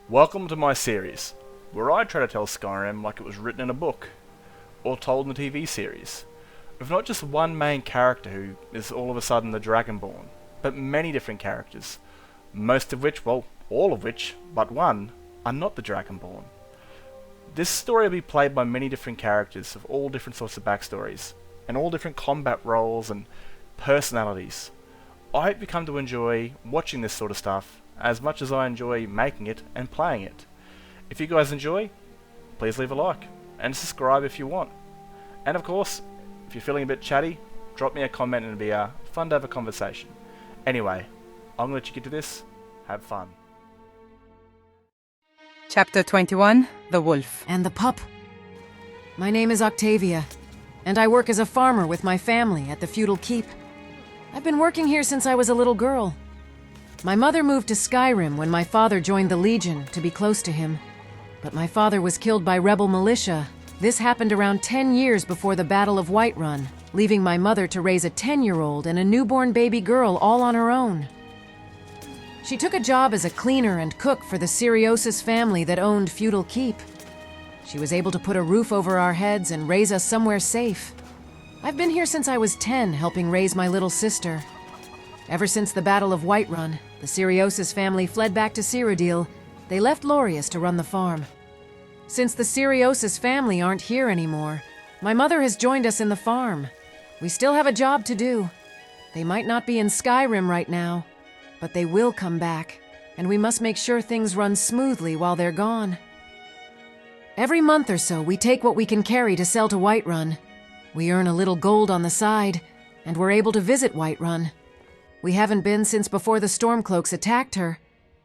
Welcome to my series, where I try to tell Skyrim like it was written in a book, or told in a TV series, with not just one main character who is all of a sudden the Dragonborn, but many different characters, most of which, well, all of which, but one, are not the Dragonborn. This story will be played by many different characters of all different sorts of backstories, and all different combat roles and personalities. I hope you come to enjoy watching this sort of stuff as much as I enjoy making it and playing it. If you guys enjoy, please leave a like, and subscribe if you want. And of course, if you're feeling a bit chatty, drop me a comment and it'll be fun to have a conversation. Anyway, I'm going to let you get to this. Have fun. Chapter 21, The Wolf. And the pup. My name is Octavia, and I work as a farmer with my family at the feudal keep. I've been working here since I was a little girl. My mother moved to Skyrim when my father joined the Legion to be close to him. But my father was killed by rebel militia. This happened around 10 years before the Battle of Whiterun, leaving my mother to raise a 10-year-old and a newborn baby girl all on her own. She took a job as a cleaner and cook for the Syriosis family that owned feudal keep. She was able to put a roof over our heads and raise us somewhere safe. I've been here since I was 10, helping raise my little sister. Ever since the Battle of Whiterun, the Syriosis family fled back to Cyrodiil. They left Lorius to run the farm. Since the Syriosis family aren't here anymore, my mother has joined us in the farm. We still have a job to do. They might not be in Skyrim right now, but they will come back, and we must make sure things run smoothly while they're gone. Every month or so, we take what we can carry to sell to Whiterun. We earn a little gold on the side, and we're able to visit Whiterun. We haven't been since before the Stormcloaks attacked her,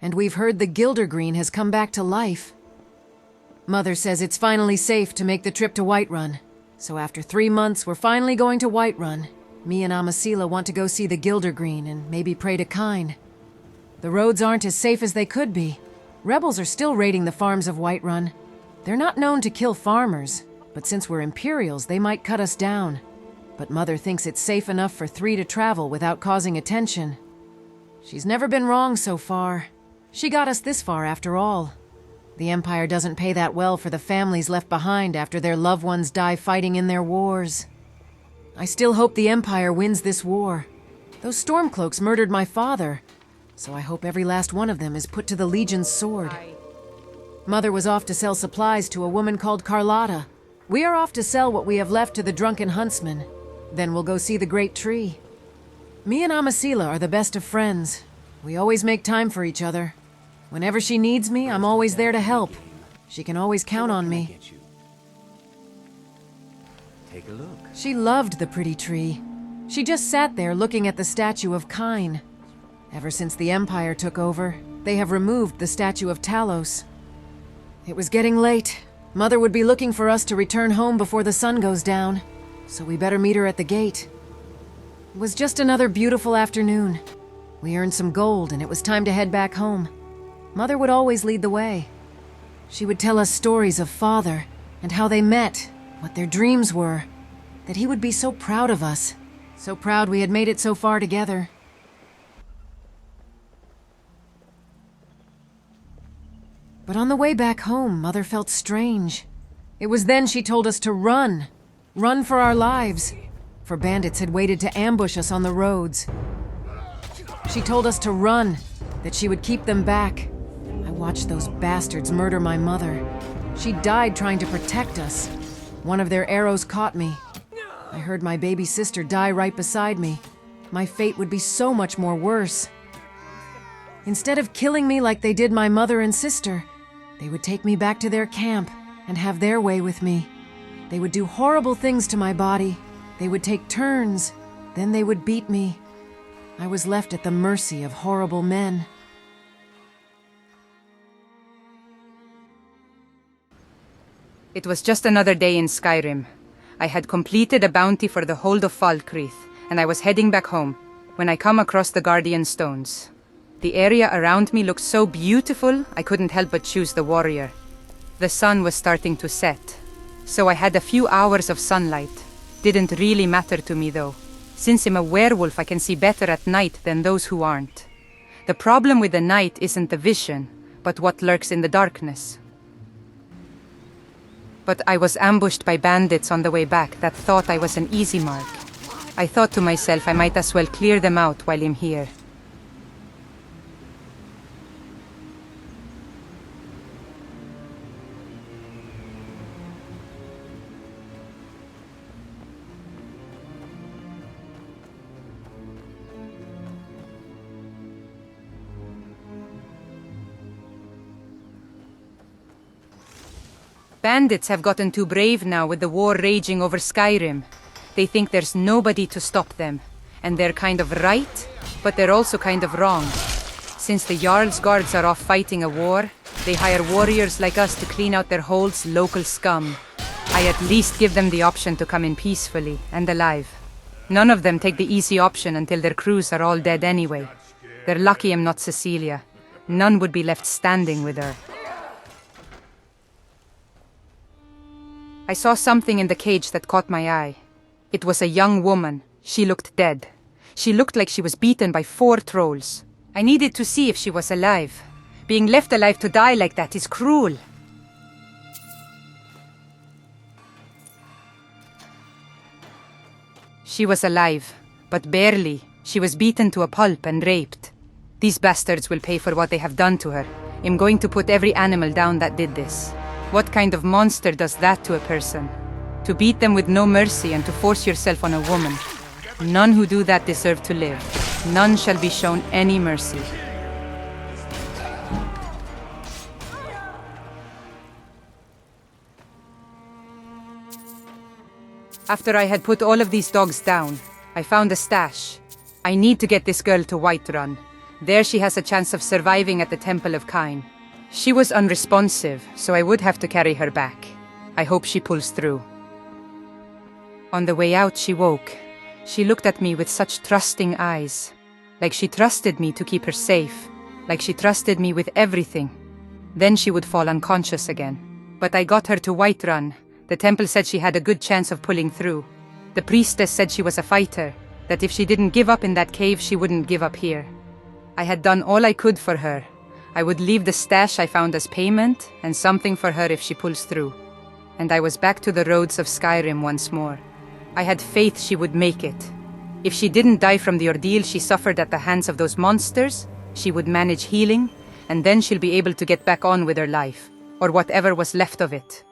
and we've heard the Gildergreen has come back to life. Mother says it's finally safe to make the trip to Whiterun, so after 3 months we're finally going to Whiterun. Me and Amasila want to go see the Gildergreen and maybe pray to Kine. The roads aren't as safe as they could be. Rebels are still raiding the farms of Whiterun. They're not known to kill farmers, but since we're Imperials, they might cut us down. But Mother thinks it's safe enough for 3 to travel without causing attention. She's never been wrong so far. She got us this far after all. The Empire doesn't pay that well for the families left behind after their loved ones die fighting in their wars. I still hope the Empire wins this war. Those Stormcloaks murdered my father, so I hope every last one of them is put to the Legion's sword. Mother was off to sell supplies to a woman called Carlotta. We are off to sell what we have left to the drunken huntsman. Then we'll go see the great tree. Me and Amasila are the best of friends. We always make time for each other. Whenever she needs me, I'm always there to help. She can always count on me. Take a look. She loved the pretty tree. She just sat there looking at the statue of Kine. Ever since the Empire took over, they have removed the statue of Talos. It was getting late. Mother would be looking for us to return home before the sun goes down, so we better meet her at the gate. It was just another beautiful afternoon. We earned some gold and it was time to head back home. Mother would always lead the way. She would tell us stories of Father and how they met, what their dreams were, that he would be so proud of us, so proud we had made it so far together. But on the way back home, Mother felt strange. It was then she told us to run. Run for our lives, for bandits had waited to ambush us on the roads. She told us to run, that she would keep them back. I watched those bastards murder my mother. She died trying to protect us. One of their arrows caught me. I heard my baby sister die right beside me. My fate would be so much more worse. Instead of killing me like they did my mother and sister, they would take me back to their camp and have their way with me. They would do horrible things to my body. They would take turns. Then they would beat me. I was left at the mercy of horrible men. It was just another day in Skyrim. I had completed a bounty for the hold of Falkreath, and I was heading back home when I come across the Guardian Stones. The area around me looked so beautiful, I couldn't help but choose the warrior. The sun was starting to set, so I had a few hours of sunlight. Didn't really matter to me though. Since I'm a werewolf, I can see better at night than those who aren't. The problem with the night isn't the vision, but what lurks in the darkness. But I was ambushed by bandits on the way back that thought I was an easy mark. I thought to myself I might as well clear them out while I'm here. Bandits have gotten too brave now with the war raging over Skyrim. They think there's nobody to stop them. And they're kind of right, but they're also kind of wrong. Since the Jarl's guards are off fighting a war, they hire warriors like us to clean out their hold's local scum. I at least give them the option to come in peacefully and alive. None of them take the easy option until their crews are all dead anyway. They're lucky I'm not Cecilia. None would be left standing with her. I saw something in the cage that caught my eye. It was a young woman. She looked dead. She looked like she was beaten by 4 trolls. I needed to see if she was alive. Being left alive to die like that is cruel. She was alive, but barely. She was beaten to a pulp and raped. These bastards will pay for what they have done to her. I'm going to put every animal down that did this. What kind of monster does that to a person? To beat them with no mercy and to force yourself on a woman. None who do that deserve to live. None shall be shown any mercy. After I had put all of these dogs down, I found a stash. I need to get this girl to Whiterun. There she has a chance of surviving at the Temple of Kyne. She was unresponsive, so I would have to carry her back. I hope she pulls through. On the way out, she woke. She looked at me with such trusting eyes. Like she trusted me to keep her safe. Like she trusted me with everything. Then she would fall unconscious again. But I got her to Whiterun. The temple said she had a good chance of pulling through. The priestess said she was a fighter, that if she didn't give up in that cave, she wouldn't give up here. I had done all I could for her. I would leave the stash I found as payment, and something for her if she pulls through. And I was back to the roads of Skyrim once more. I had faith she would make it. If she didn't die from the ordeal she suffered at the hands of those monsters, she would manage healing, and then she'll be able to get back on with her life, or whatever was left of it.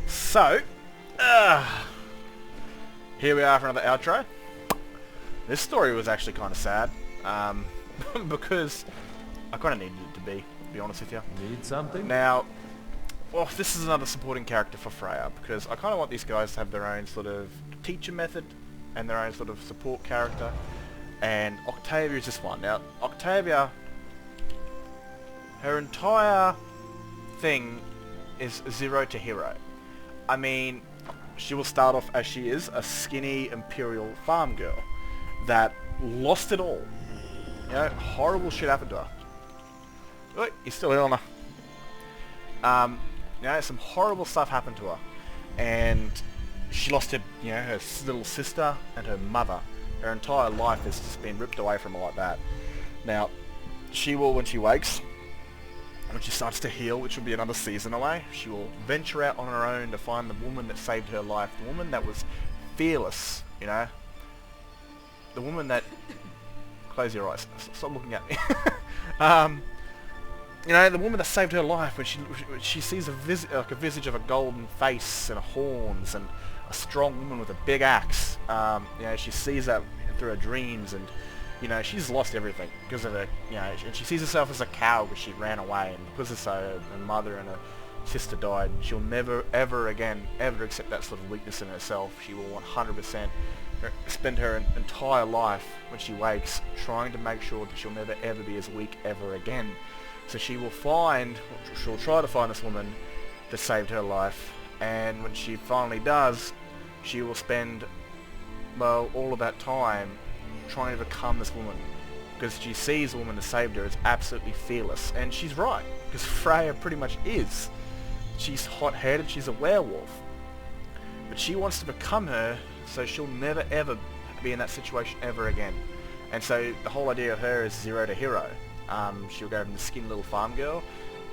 So, here we are for another outro. This story was actually kind of sad, because I kind of needed it to be honest with you. Need something? Now, well, this is another supporting character for Freya, because I kind of want these guys to have their own sort of teacher method, and their own sort of support character, and Octavia is just one. Now, Octavia, her entire thing is 0 to hero. I mean, she will start off as she is, a skinny Imperial farm girl that lost it all. You know, horrible shit happened to her. Wait, you're still here on her. You know, some horrible stuff happened to her. And she lost her, you know, her little sister and her mother. Her entire life has just been ripped away from her like that. Now, she will, when she wakes, when she starts to heal, which will be another season away, she will venture out on her own to find the woman that saved her life. The woman that was fearless, you know. The woman that... Close your eyes. Stop looking at me. You know, the woman that saved her life when she sees a visage of a golden face and horns and a strong woman with a big axe. You know, she sees that through her dreams, and you know, she's lost everything because of her, you know, and she sees herself as a cow because she ran away, and because of so her mother and her sister died. She'll never, ever again, ever accept that sort of weakness in herself. She will 100% spend her entire life when she wakes trying to make sure that she'll never, ever be as weak ever again. So she'll try to find this woman that saved her life, and when she finally does, she will spend, well, all of that time trying to become this woman, because she sees the woman that saved her as absolutely fearless, and she's right, because Freya pretty much is. she's hot-headed, she's a werewolf. But she wants to become her, so she'll never ever be in that situation ever again. And so the whole idea of her is zero to hero. She'll go from the skinny little farm girl,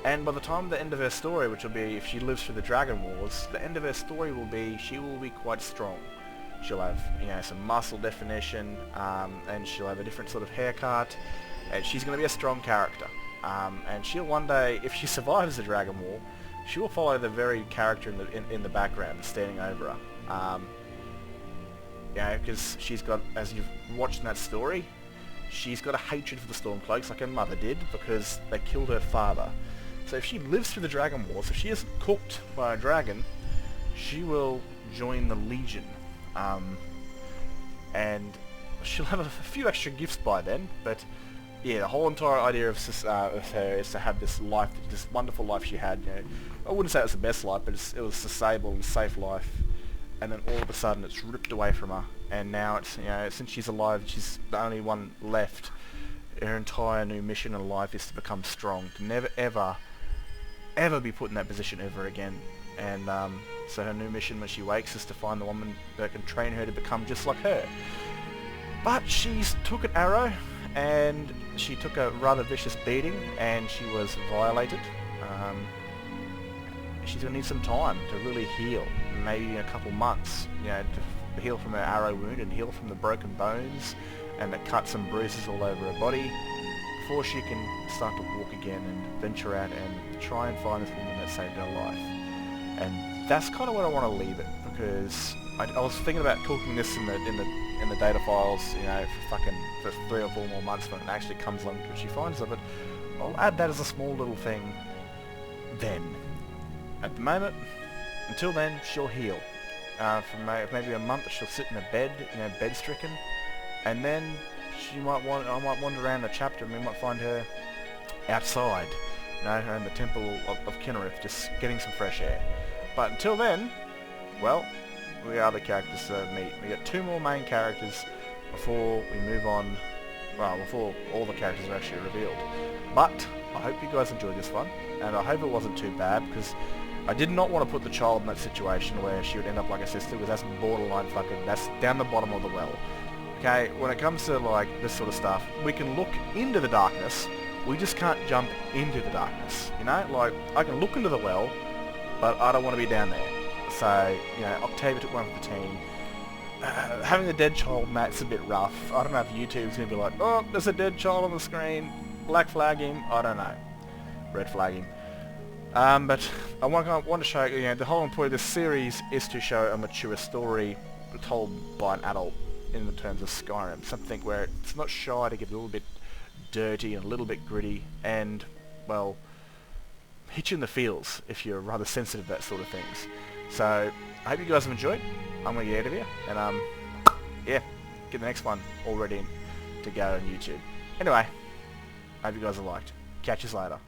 and by the time the end of her story, which will be if she lives through the Dragon Wars, the end of her story will be she will be quite strong. She'll have, you know, some muscle definition, and she'll have a different sort of haircut, and she's going to be a strong character. And she'll one day, if she survives the Dragon War, she will follow the very character in the background standing over her. You know, because she's got, as you've watched in that story, she's got a hatred for the Stormcloaks like her mother did because they killed her father. So if she lives through the Dragon Wars, if she isn't cooked by a dragon, she will join the Legion. And she'll have a few extra gifts by then, but yeah, the whole entire idea of her is to have this life, this wonderful life she had. You know, I wouldn't say it was the best life, but it was a stable and safe life. And then all of a sudden it's ripped away from her, and now it's, you know, since she's alive, she's the only one left. Her entire new mission in life is to become strong, to never ever be put in that position ever again. And so her new mission when she wakes is to find the woman that can train her to become just like her. But she's took an arrow, and she took a rather vicious beating, and she was violated. She's going to need some time to really heal, maybe a couple months, you know, to heal from her arrow wound and heal from the broken bones and the cuts and bruises all over her body before she can start to walk again and venture out and try and find this woman that saved her life. And that's kind of what I want to leave it, because I was thinking about cooking this in the data files, you know, for 3 or 4 more months when it actually comes along to what she finds of it. I'll add that as a small little thing then. At the moment, until then, she'll heal. For maybe a month, she'll sit in a bed, you know, bed-stricken, and then I might wander around the chapter, and we might find her outside, you know, in the Temple of Kinnereth, just getting some fresh air. But until then, well, we are the characters to meet. We got 2 more main characters before we move on. Well, before all the characters are actually revealed. But I hope you guys enjoyed this one, and I hope it wasn't too bad, because I did not want to put the child in that situation where she would end up like a sister, because that's borderline fucking, that's down the bottom of the well. Okay, when it comes to like this sort of stuff, we can look into the darkness, we just can't jump into the darkness, you know? Like, I can look into the well, but I don't want to be down there. So, you know, Octavia took one for the team. Having a dead child, Matt's a bit rough. I don't know if YouTube's going to be like, oh, there's a dead child on the screen, black flag him, I don't know. Red flag him. But I want to show you know, the whole point of this series is to show a mature story told by an adult in the terms of Skyrim. Something where it's not shy to get a little bit dirty and a little bit gritty and, well, hit you in the feels if you're rather sensitive to that sort of things. So, I hope you guys have enjoyed. I'm going to get out of here, and yeah, get the next one all ready to go on YouTube. Anyway, I hope you guys have liked. Catch you later.